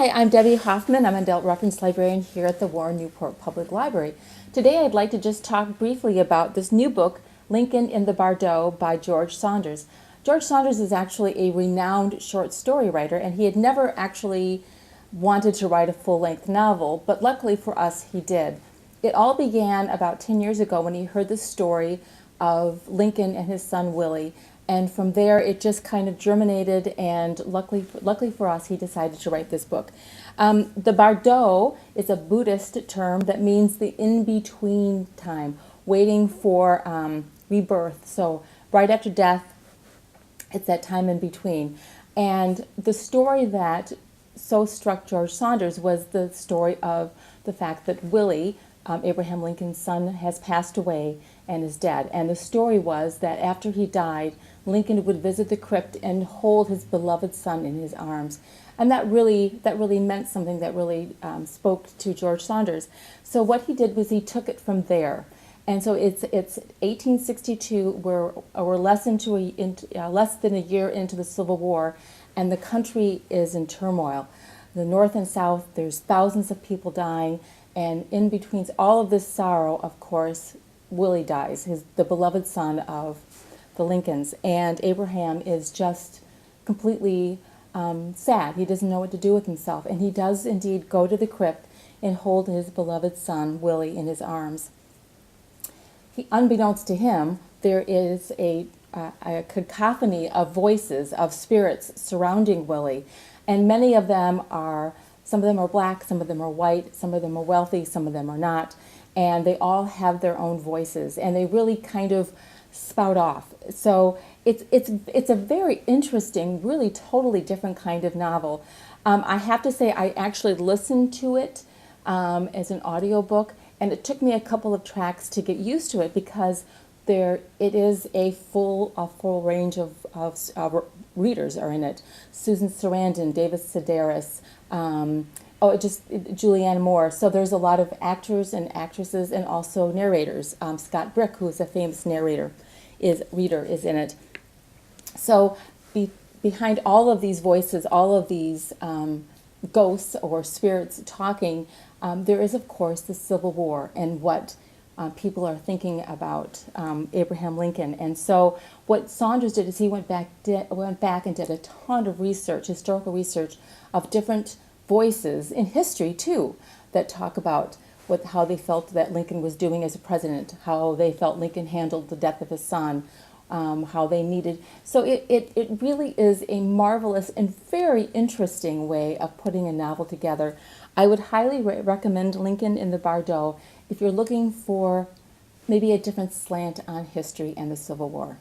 Hi, I'm Debbie Hoffman. I'm an adult reference librarian here at the Warren Newport Public Library. Today I'd like to just talk briefly about this new book, Lincoln in the Bardo by George Saunders. George Saunders is actually a renowned short story writer, and he had never actually wanted to write a full-length novel, but luckily for us he did. It all began about 10 years ago when he heard the story of Lincoln and his son Willie. And from there, it just kind of germinated, and luckily for us, he decided to write this book. The Bardo is a Buddhist term that means the in-between time, waiting for rebirth. So right after death, it's that time in between. And the story that so struck George Saunders was the story of the fact that Willie, Abraham Lincoln's son, has passed away and is dead. And the story was that after he died, Lincoln would visit the crypt and hold his beloved son in his arms. And that really meant something, that really spoke to George Saunders. So what he did was he took it from there. And so it's 1862. We're less than a year into the Civil War, and the country is in turmoil. The North and South, there's thousands of people dying, and in between all of this sorrow, of course, Willie dies, the beloved son of the Lincolns, and Abraham is just completely sad. He doesn't know what to do with himself, and he does indeed go to the crypt and hold his beloved son Willie in his arms. Unbeknownst to him, there is a cacophony of voices, of spirits surrounding Willie, and many of them are, some of them are black, some of them are white, some of them are wealthy, some of them are not, and they all have their own voices, and they really kind of spout off. So it's a very interesting, really totally different kind of novel. I have to say I actually listened to it as an audiobook, and it took me a couple of tracks to get used to it because it is a full range of readers are in it. Susan Sarandon, David Sedaris, Julianne Moore. So there's a lot of actors and actresses and also narrators. Scott Brick, who is a famous reader, is in it. So behind all of these voices, all of these ghosts or spirits talking, there is, of course, the Civil War and what people are thinking about Abraham Lincoln. And so what Saunders did is he went back and did a ton of research, historical research, of different voices in history too, that talk about how they felt that Lincoln was doing as a president, how they felt Lincoln handled the death of his son, how they needed. So it really is a marvelous and very interesting way of putting a novel together. I would highly recommend Lincoln in the Bardo if you're looking for maybe a different slant on history and the Civil War.